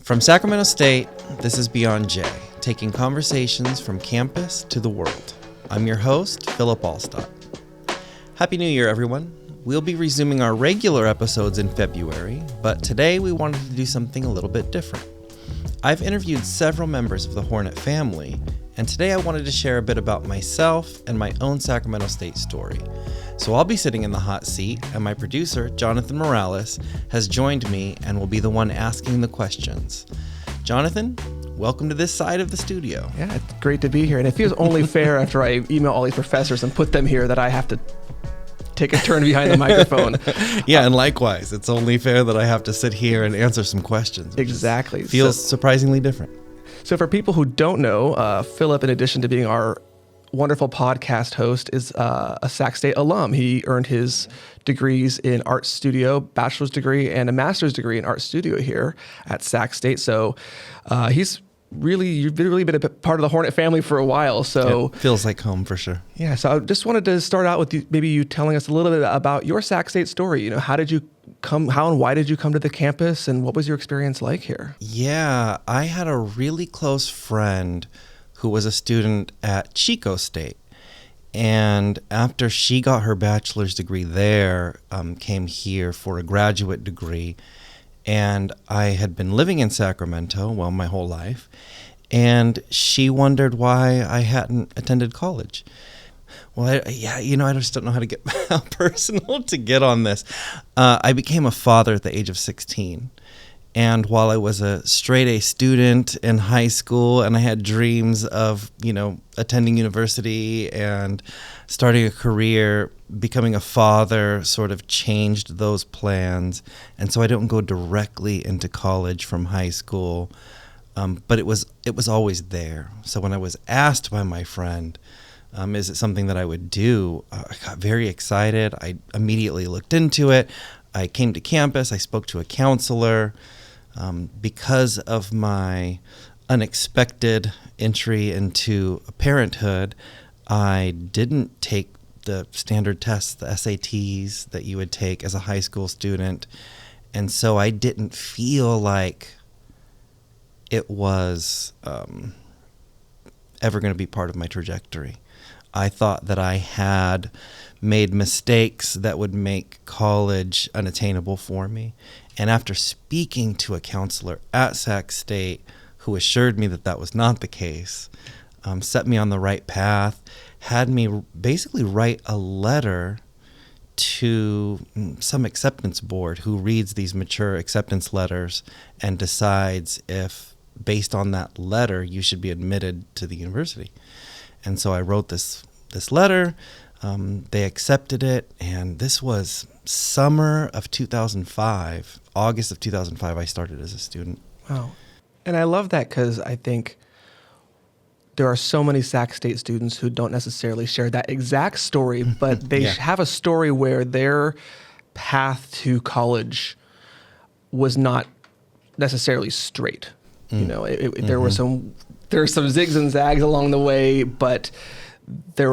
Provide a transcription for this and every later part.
From Sacramento State, this is Beyond J, taking conversations from campus to the world. I'm your host, Phillip Altstatt. Happy New Year, everyone. We'll be resuming our regular episodes in February, but today we wanted to do something a little bit different. I've interviewed several members of the Hornet family, and today I wanted to share a bit about myself and my own Sacramento State story. So I'll be sitting in the hot seat, and my producer, Jonathan Morales, has joined me and will be the one asking the questions. Jonathan, welcome to this side of the studio. Yeah, it's great to be here. And it feels only fair after I email all these professors and put them here that I have to take a turn behind the microphone. Yeah, and likewise, it's only fair that I have to sit here and answer some questions. Exactly. Feels surprisingly different. So for people who don't know, Phillip, in addition to being our wonderful podcast host, is a Sac State alum. He earned his degrees in art studio, bachelor's degree, and a master's degree in art studio here at Sac State. So you've really been a part of the Hornet family for a while. So it feels like home for sure. Yeah. So I just wanted to start out with you telling us a little bit about your Sac State story. You know, how and why did you come to the campus, and what was your experience like here? Yeah, I had a really close friend who was a student at Chico State. And after she got her bachelor's degree there, came here for a graduate degree. And I had been living in Sacramento, my whole life. And she wondered why I hadn't attended college. Well, I just don't know how to get how personal to get on this. I became a father at the age of 16. And while I was a straight A student in high school and I had dreams of, attending university and starting a career, becoming a father sort of changed those plans. And so I didn't go directly into college from high school, but it was always there. So when I was asked by my friend, is it something that I would do, I got very excited. I immediately looked into it. I came to campus. I spoke to a counselor. Because of my unexpected entry into parenthood, I didn't take the standard tests, the SATs that you would take as a high school student. And so I didn't feel like it was ever going to be part of my trajectory. I thought that I had made mistakes that would make college unattainable for me. And after speaking to a counselor at Sac State who assured me that that was not the case, set me on the right path, had me basically write a letter to some acceptance board who reads these mature acceptance letters and decides if, based on that letter, you should be admitted to the university. And so I wrote this letter. They accepted it, and this was summer of 2005. August of 2005, I started as a student. Wow. And I love that because I think there are so many Sac State students who don't necessarily share that exact story, but they have a story where their path to college was not necessarily straight. There were some zigs and zags along the way, but they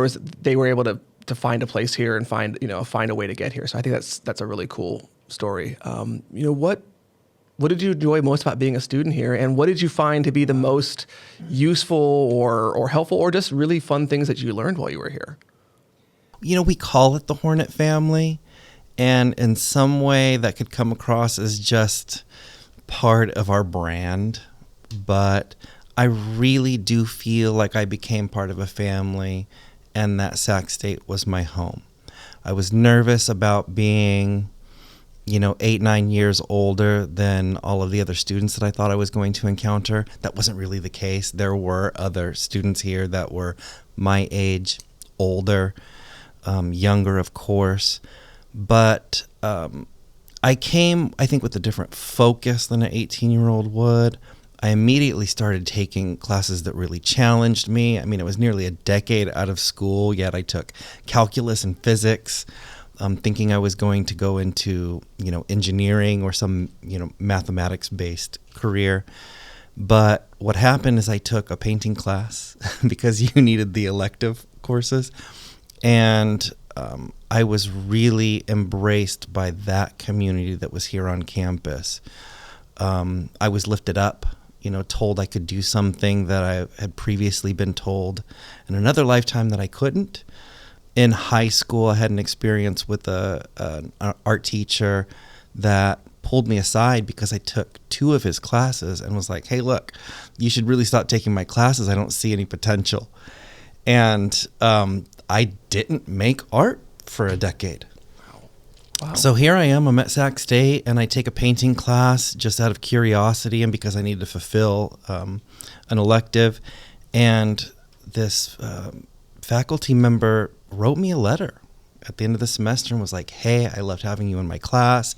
were able to find a place here and find a way to get here. So I think that's a really cool story. What did you enjoy most about being a student here, and what did you find to be the most useful or helpful or just really fun things that you learned while you were here? We call it the Hornet family, and in some way that could come across as just part of our brand, but I really do feel like I became part of a family and that Sac State was my home. I was nervous about being, 8-9 years older than all of the other students that I thought I was going to encounter. That wasn't really the case. There were other students here that were my age, older, younger, of course. But I came, I think, with a different focus than an 18-year-old would. I immediately started taking classes that really challenged me. It was nearly a decade out of school, yet I took calculus and physics, thinking I was going to go into, engineering or some, mathematics-based career. But what happened is I took a painting class because you needed the elective courses. And I was really embraced by that community that was here on campus. I was lifted up, told I could do something that I had previously been told in another lifetime that I couldn't. In high school, I had an experience with an art teacher that pulled me aside because I took 2 of his classes and was like, hey, look, you should really stop taking my classes. I don't see any potential. And I didn't make art for a decade. Wow. So here I am, I'm at Sac State, and I take a painting class just out of curiosity and because I needed to fulfill an elective. And this faculty member wrote me a letter at the end of the semester and was like, hey, I loved having you in my class.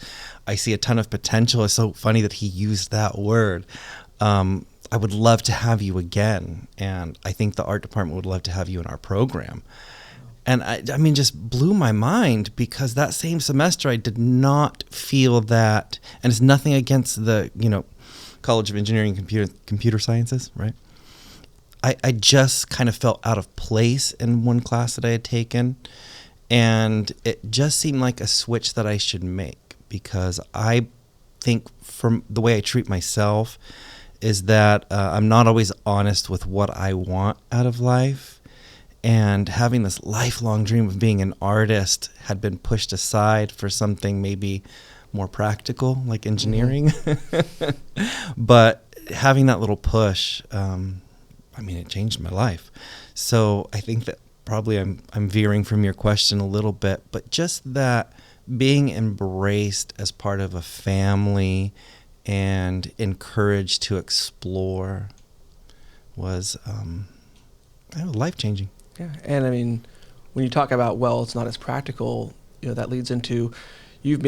I see a ton of potential. It's so funny that he used that word. I would love to have you again. And I think the art department would love to have you in our program. And I mean, just blew my mind because that same semester I did not feel that, and it's nothing against the, College of Engineering and Computer Sciences, right? I just kind of felt out of place in one class that I had taken. And it just seemed like a switch that I should make because I think from the way I treat myself is that I'm not always honest with what I want out of life. And having this lifelong dream of being an artist had been pushed aside for something maybe more practical, like engineering. But having that little push, it changed my life. So I think that probably I'm veering from your question a little bit, but just that being embraced as part of a family and encouraged to explore was life-changing. Yeah, and when you talk about, it's not as practical, that leads into you've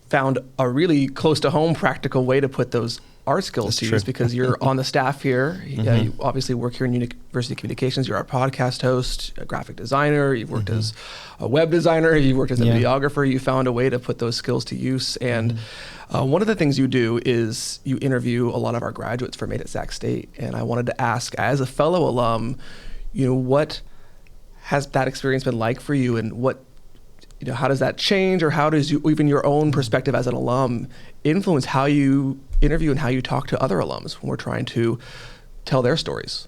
found a really close to home practical way to put those art skills to use because you're on the staff here. Mm-hmm. You obviously work here in University Communications. You're a podcast host, a graphic designer. You've worked as a web designer. You've worked as a videographer. You found a way to put those skills to use. And one of the things you do is you interview a lot of our graduates for Made at Sac State. And I wanted to ask, as a fellow alum, what has that experience been like for you, and what, how does that change, or how does even your own perspective as an alum influence how you interview and how you talk to other alums when we're trying to tell their stories?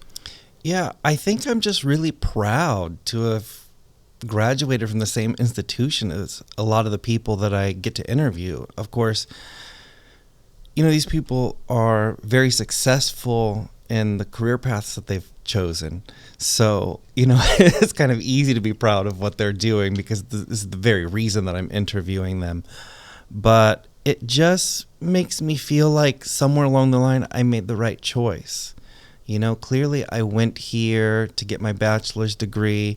Yeah, I think I'm just really proud to have graduated from the same institution as a lot of the people that I get to interview. Of course, these people are very successful in the career paths that they've chosen. So, it's kind of easy to be proud of what they're doing because this is the very reason that I'm interviewing them. But it just makes me feel like somewhere along the line, I made the right choice. Clearly I went here to get my bachelor's degree.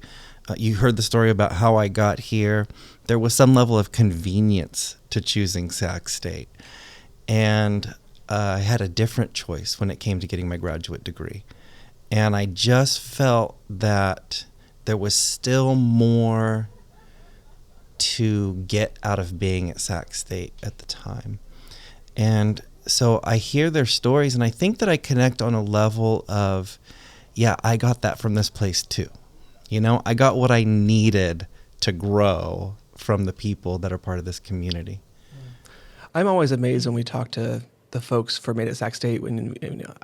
You heard the story about how I got here. There was some level of convenience to choosing Sac State. And I had a different choice when it came to getting my graduate degree. And I just felt that there was still more to get out of being at Sac State at the time. And so I hear their stories, and I think that I connect on a level of, I got that from this place too. I got what I needed to grow from the people that are part of this community. I'm always amazed when we talk to the folks for Made at Sac State, when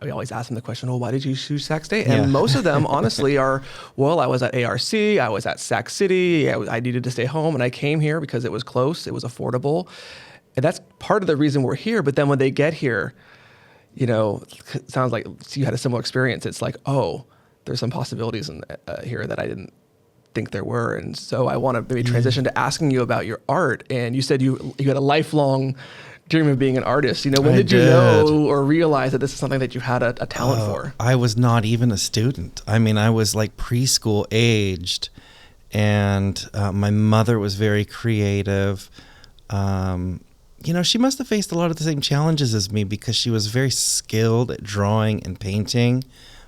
we always ask them the question, why did you choose Sac State? And most of them honestly are, I was at ARC, I was at Sac City, I needed to stay home, and I came here because it was close, it was affordable. And that's part of the reason we're here. But then when they get here, it sounds like you had a similar experience. It's like, there's some possibilities here that I didn't think there were. And so I want to maybe transition to asking you about your art. And you said you had a lifelong dream of being an artist. When did you know or realize that this is something that you had a talent for? I was not even a student. I was like preschool aged, and my mother was very creative. She must have faced a lot of the same challenges as me because she was very skilled at drawing and painting,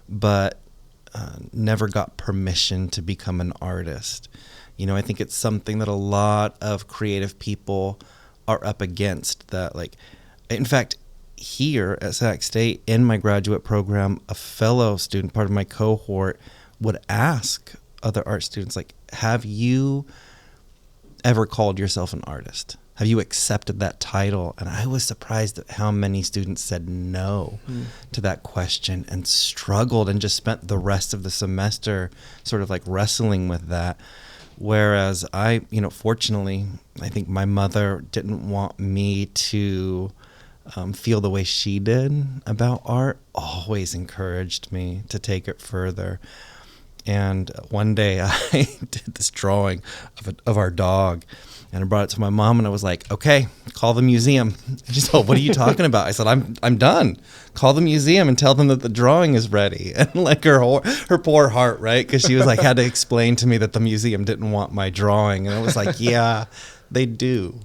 but never got permission to become an artist. I think it's something that a lot of creative people are up against. That, in fact, here at Sac State in my graduate program, a fellow student, part of my cohort, would ask other art students, have you ever called yourself an artist? Have you accepted that title? And I was surprised at how many students said no to that question and struggled and just spent the rest of the semester sort of like wrestling with that. Whereas I, fortunately, I think my mother didn't want me to feel the way she did about art, always encouraged me to take it further. And one day I did this drawing of our dog, and I brought it to my mom, and I was like, okay, call the museum. And she said, what are you talking about? I said, I'm done. Call the museum and tell them that the drawing is ready. And like her poor heart, right? Because she was like, had to explain to me that the museum didn't want my drawing. And I was like, yeah, they do.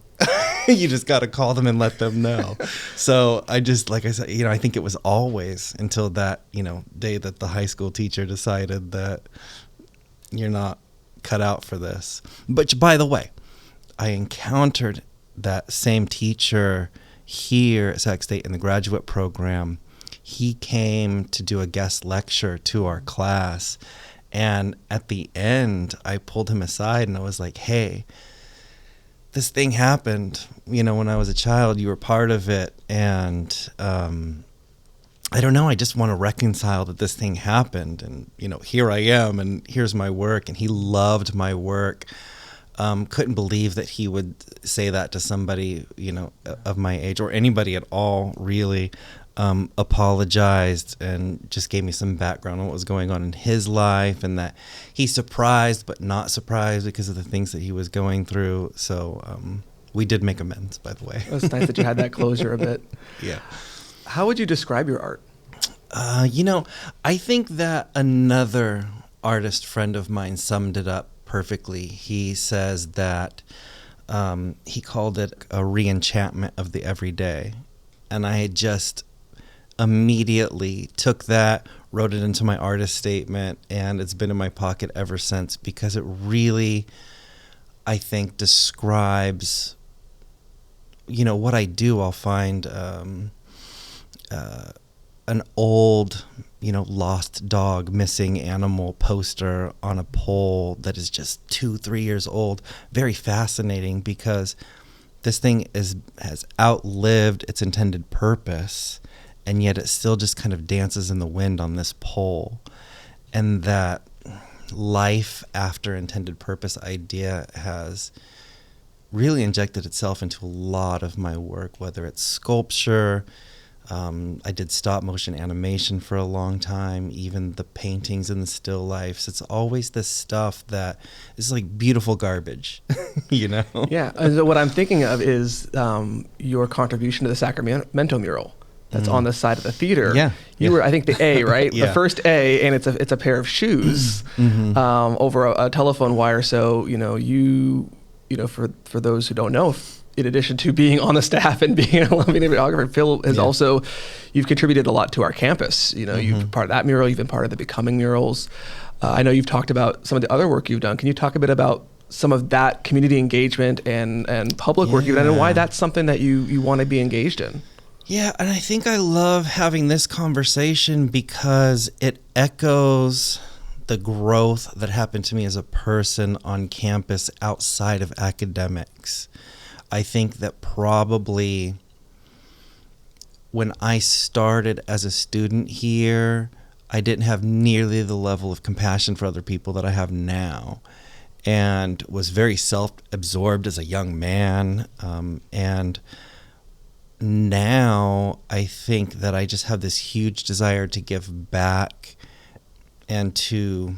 You just got to call them and let them know. So I just, like I said, I think it was always until that, day that the high school teacher decided that you're not cut out for this. But by the way, I encountered that same teacher here at Sac State in the graduate program. He came to do a guest lecture to our class. And at the end, I pulled him aside and I was like, hey, this thing happened, when I was a child. You were part of it. And I don't know, I just want to reconcile that this thing happened. And, here I am, and here's my work. And he loved my work. Couldn't believe that he would say that to somebody, of my age, or anybody at all, really. Apologized and just gave me some background on what was going on in his life, and that he's surprised but not surprised because of the things that he was going through. So we did make amends, by the way. It's nice that you had that closure a bit. Yeah. How would you describe your art? I think that another artist friend of mine summed it up perfectly. He says that he called it a re-enchantment of the everyday. And I had just immediately took that, wrote it into my artist statement, and it's been in my pocket ever since, because it really, I think, describes, what I do. I'll find an old, lost dog, missing animal poster on a pole that is just 2-3 years old. Very fascinating, because this thing has outlived its intended purpose, and yet it still just kind of dances in the wind on this pole. And that life after intended purpose idea has really injected itself into a lot of my work, whether it's sculpture. I did stop motion animation for a long time, even the paintings and the still lifes. It's always this stuff that is like beautiful garbage, Yeah. And so what I'm thinking of is your contribution to the Sacramento mural that's on the side of the theater. Yeah. You were, I think, the A, right? Yeah. The first A, and it's a pair of shoes over a telephone wire. So, for those who don't know, in addition to being on the staff and being a loving videographer, Phil has also, you've contributed a lot to our campus. You've been part of that mural, you've been part of the Becoming murals. I know you've talked about some of the other work you've done. Can you talk a bit about some of that community engagement and public work you've done, and why that's something that you want to be engaged in? Yeah, and I think I love having this conversation because it echoes the growth that happened to me as a person on campus outside of academics. I think that probably when I started as a student here, I didn't have nearly the level of compassion for other people that I have now, and was very self-absorbed as a young man. And now I think that I just have this huge desire to give back and to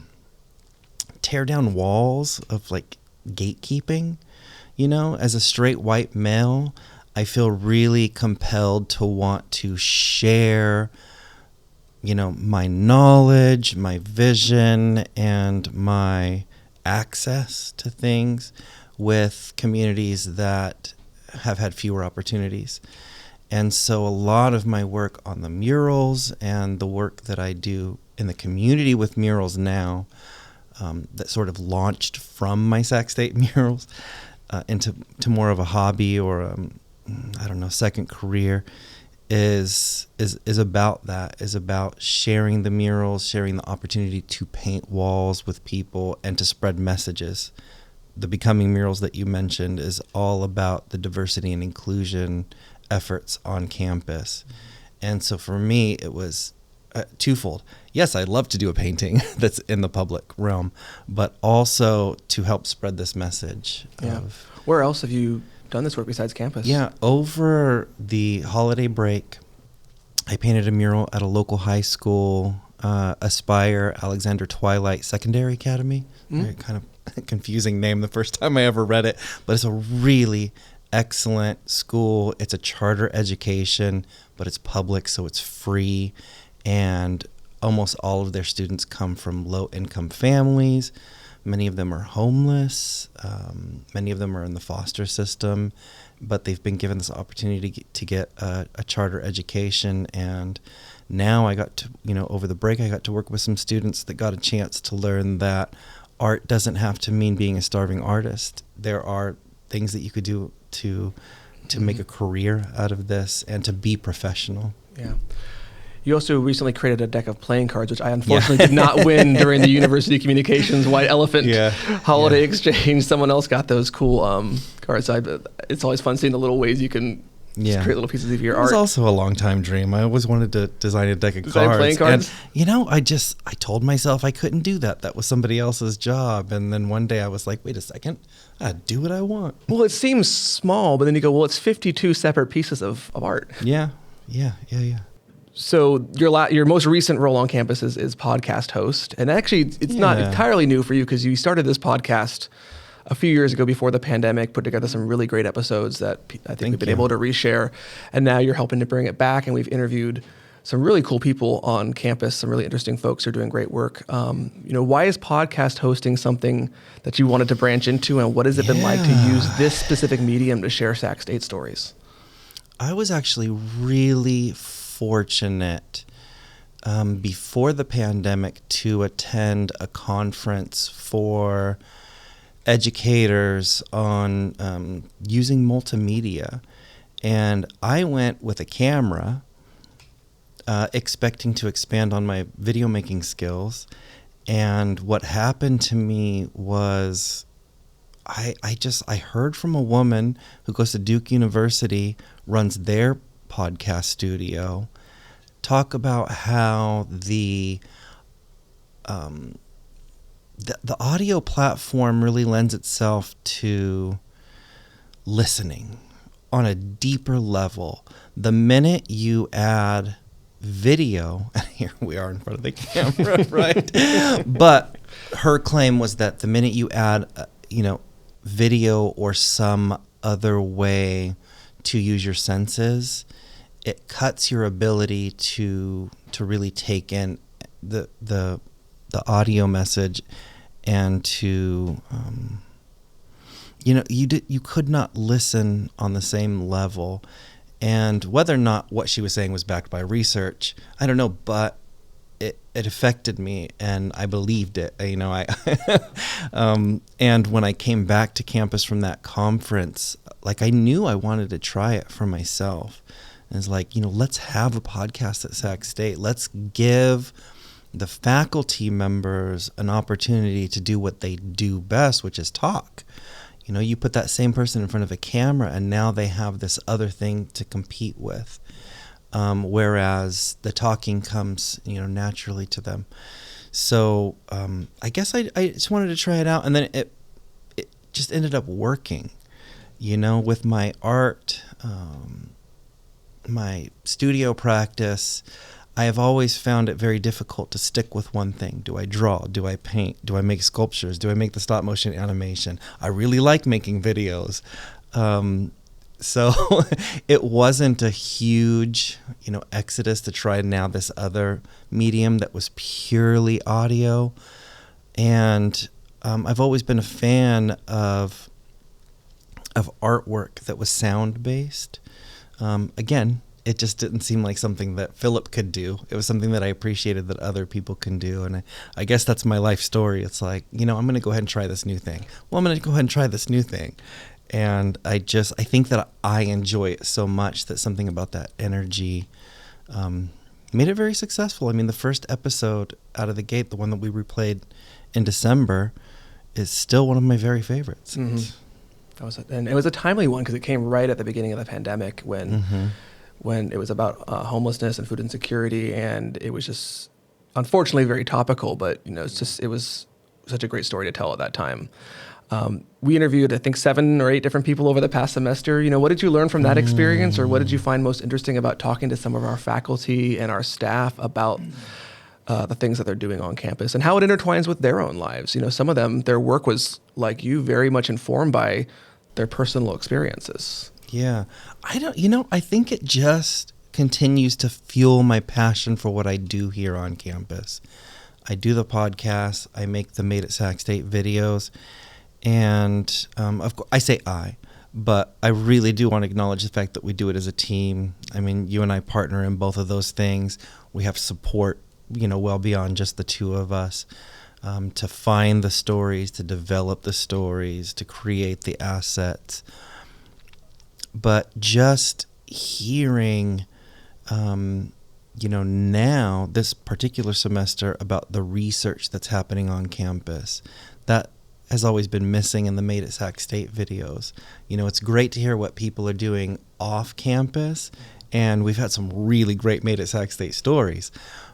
tear down walls of like gatekeeping. As a straight white male, I feel really compelled to want to share, my knowledge, my vision, and my access to things with communities that have had fewer opportunities. And so a lot of my work on the murals and the work that I do in the community with murals now, that sort of launched from my Sac State murals into more of a hobby or second career, is about that, is about sharing the murals, sharing the opportunity to paint walls with people and to spread messages the Becoming murals that you mentioned is all about the diversity and inclusion efforts on campus. And so for me, it was twofold. Yes, I'd love to do a painting that's in the public realm, but also to help spread this message. Where else have you done this work besides campus? Yeah, over the holiday break, I painted a mural at a local high school, Aspire Alexander Twilight Secondary Academy. Very kind of confusing name the first time I ever read it, but it's a really excellent school. It's a charter education, but it's public, so it's free, and almost all of their students come from low-income families. Many of them are homeless. Many of them are in the foster system, but they've been given this opportunity to get a charter education. And now I got to, over the break, I got to work with some students that got a chance to learn that art doesn't have to mean being a starving artist. There are things that you could do to make a career out of this and to be professional. Yeah. You also recently created a deck of playing cards, which I unfortunately did not win during the University Communications White Elephant holiday exchange. Someone else got those cool cards. It's always fun seeing the little ways you can just create little pieces of your art. It was also a long time dream. I always wanted to design a deck of cards. Playing cards? And, I told myself I couldn't do that. That was somebody else's job. And then one day I was like, wait a second, I do what I want. Well, it seems small, but then you go, well, it's 52 separate pieces of art. Yeah. So your most recent role on campus is podcast host. And actually, it's not entirely new for you because you started this podcast a few years ago before the pandemic, put together some really great episodes that I think we've been able to reshare. And now you're helping to bring it back. And we've interviewed some really cool people on campus, some really interesting folks who are doing great work. Why is podcast hosting something that you wanted to branch into? And what has it been like to use this specific medium to share Sac State stories? I was actually really fortunate before the pandemic to attend a conference for educators on using multimedia. And I went with a camera expecting to expand on my video making skills. And what happened to me was I heard from a woman who goes to Duke University, runs their podcast studio, talk about how the audio platform really lends itself to listening on a deeper level. The minute you add video, and here we are in front of the camera, right? But her claim was that the minute you add, video or some other way to use your senses, it cuts your ability to really take in the audio message, and to you could not listen on the same level. And whether or not what she was saying was backed by research, I don't know, but it affected me, and I believed it. And when I came back to campus from that conference, I knew I wanted to try it for myself. And it's let's have a podcast at Sac State. Let's give the faculty members an opportunity to do what they do best, which is talk. You put that same person in front of a camera, and now they have this other thing to compete with. Whereas the talking comes, naturally to them. So I guess I just wanted to try it out, and then it just ended up working, with my art, my studio practice. I have always found it very difficult to stick with one thing. Do I draw? Do I paint? Do I make sculptures? Do I make the stop motion animation? I really like making videos. So it wasn't a huge, exodus to try now this other medium that was purely audio. And I've always been a fan of artwork that was sound-based. Again, it just didn't seem like something that Phillip could do. It was something that I appreciated that other people can do. And I guess that's my life story. It's like, I'm going to go ahead and try this new thing. Well, I'm going to go ahead and try this new thing. And I think that I enjoy it so much that something about that energy made it very successful. I mean, the first episode out of the gate, the one that we replayed in December, is still one of my very favorites. And it was a timely one because it came right at the beginning of the pandemic when it was about homelessness and food insecurity, and it was just unfortunately very topical. But it was such a great story to tell at that time. We interviewed, I think, 7 or 8 different people over the past semester. What did you learn from that experience, or what did you find most interesting about talking to some of our faculty and our staff about the things that they're doing on campus and how it intertwines with their own lives? Some of them, their work was, like you, very much informed by their personal experiences. Yeah. I think it just continues to fuel my passion for what I do here on campus. I do the podcast. I make the Made at Sac State videos. And of course, I say but I really do want to acknowledge the fact that we do it as a team. I mean, you and I partner in both of those things. We have support, well beyond just the two of us, to find the stories, to develop the stories, to create the assets. But just hearing, now, this particular semester, about the research that's happening on campus, that has always been missing in the Made at Sac State videos. It's great to hear what people are doing off campus, and we've had some really great Made at Sac State stories.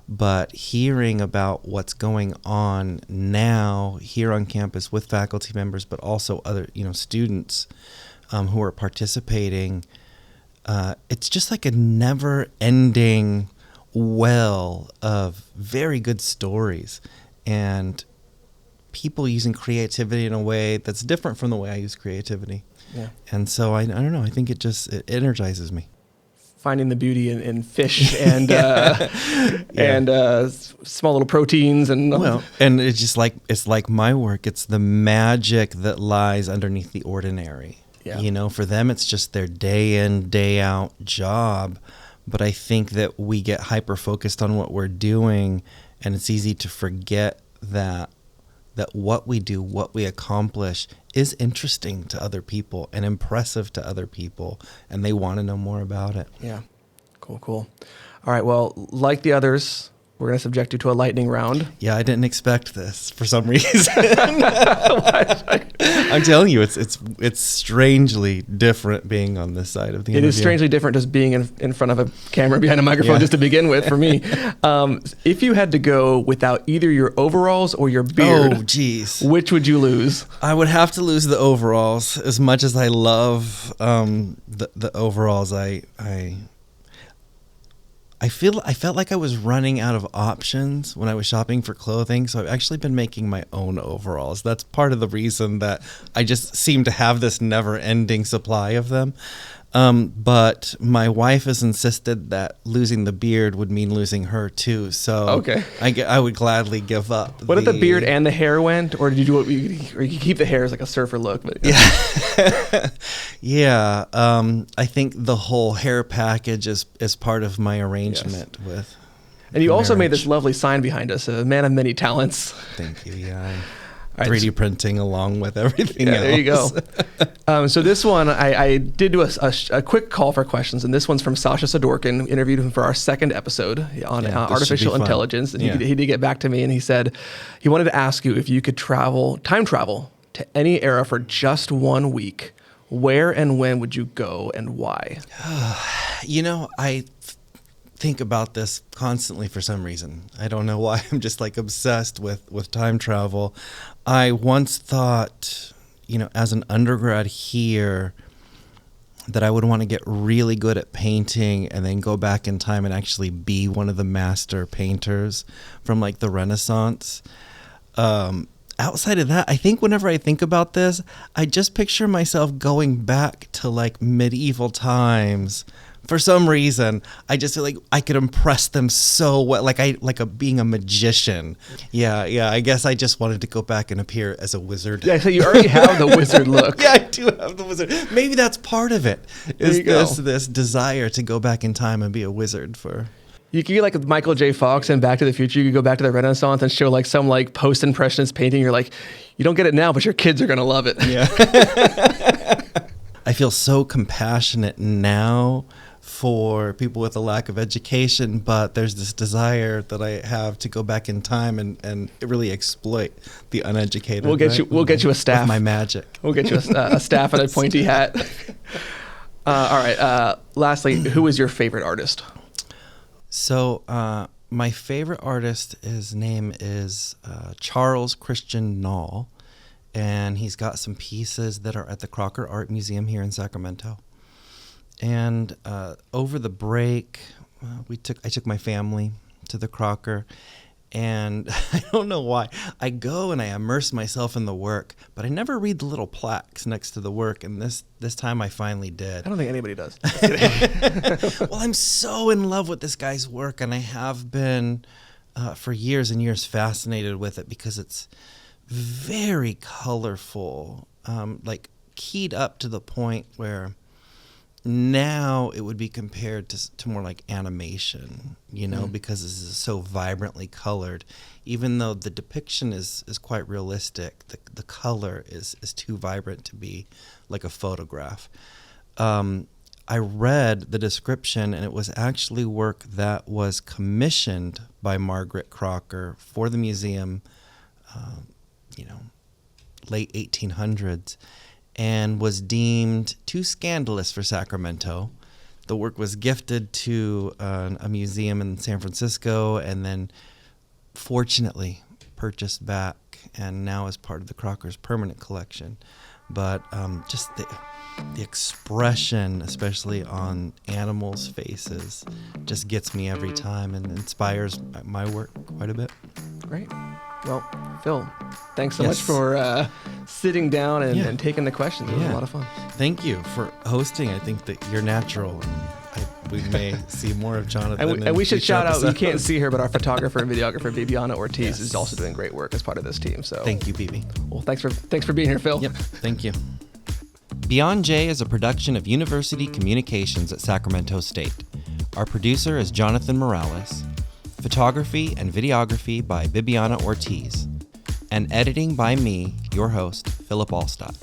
But hearing about what's going on now here on campus with faculty members, but also other, students who are participating, it's just like a never-ending well of very good stories and people using creativity in a way that's different from the way I use creativity. Yeah. And so I don't know, I think it energizes me. Finding the beauty in fish and and small little proteins and it's just it's like my work. It's the magic that lies underneath the ordinary. Yeah. For them it's just their day in, day out job. But I think that we get hyper focused on what we're doing, and it's easy to forget that what we do, what we accomplish, is interesting to other people and impressive to other people, and they want to know more about it. Yeah. Cool. All right, well, like the others, we're going to subject you to a lightning round. Yeah, I didn't expect this for some reason. I'm telling you, it's strangely different being on this side of the interview. It is strangely different just being in front of a camera behind a microphone just to begin with for me. If you had to go without either your overalls or your beard, which would you lose? I would have to lose the overalls. As much as I love the overalls, I felt like I was running out of options when I was shopping for clothing, so I've actually been making my own overalls. That's part of the reason that I just seem to have this never-ending supply of them. But my wife has insisted that losing the beard would mean losing her too, so I would gladly give up. What if the beard and the hair went, or did you do what? Or you keep the hair as like a surfer look? But, Yeah. I think the whole hair package is part of my arrangement with. And you also made this lovely sign behind us, a man of many talents. Thank you. Yeah. 3D printing along with everything else. There you go. So this one, I did do a quick call for questions, and this one's from Sasha Sidorkin. Interviewed him for our second episode on artificial intelligence, and he did get back to me, and he said he wanted to ask you if you could time travel to any era for just 1 week. Where and when would you go, and why? I think about this constantly for some reason. I don't know why. I'm just obsessed with time travel. I once thought, as an undergrad here, that I would want to get really good at painting and then go back in time and actually be one of the master painters from the Renaissance. Outside of that, I think whenever I think about this, I just picture myself going back to medieval times. For some reason, I just feel like I could impress them so well, being a magician. Yeah. I guess I just wanted to go back and appear as a wizard. Yeah, so you already have the wizard look. Yeah, I do have the wizard. Maybe that's part of it. Is this desire to go back in time and be a wizard for. You could be like Michael J. Fox in Back to the Future. You could go back to the Renaissance and show some post-impressionist painting. You're like, you don't get it now, but your kids are going to love it. Yeah. I feel so compassionate now for people with a lack of education, but there's this desire that I have to go back in time and really exploit the uneducated. We'll get you a staff. With my magic. We'll get you a staff and a pointy hat. All right. Lastly, who is your favorite artist? So my favorite artist, his name is Charles Christian Knoll, and he's got some pieces that are at the Crocker Art Museum here in Sacramento. And over the break, I took my family to the Crocker, and I don't know why. I go and I immerse myself in the work, but I never read the little plaques next to the work, and this time I finally did. I don't think anybody does. Well, I'm so in love with this guy's work, and I have been for years and years fascinated with it because it's very colorful, like keyed up to the point where now it would be compared to more like animation, because this is so vibrantly colored. Even though the depiction is quite realistic, the color is too vibrant to be like a photograph. I read the description, and it was actually work that was commissioned by Margaret Crocker for the museum, late 1800s. And was deemed too scandalous for Sacramento. The work was gifted to a museum in San Francisco, and then fortunately purchased back, and now is part of the Crocker's permanent collection. But just the expression, especially on animals' faces, just gets me every time and inspires my work quite a bit. Great. Well, Phil, thanks so much for sitting down and taking the questions. It was a lot of fun. Thank you for hosting. I think that you're natural, and we may see more of Jonathan. And we should shout out, you can't see her, but our photographer and videographer, Viviana Ortiz, is also doing great work as part of this team. So thank you, Bibi. Well, thanks for being here, Phil. Yep, thank you. Beyond J is a production of University Communications at Sacramento State. Our producer is Jonathan Morales. Photography and videography by Bibiana Ortiz, and editing by me, your host, Phillip Altstatt.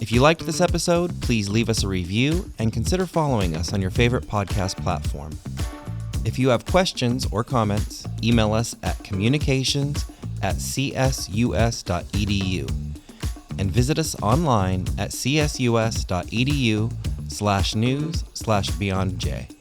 If you liked this episode, please leave us a review and consider following us on your favorite podcast platform. If you have questions or comments, email us at communications@csus.edu and visit us online at csus.edu/news/beyondj.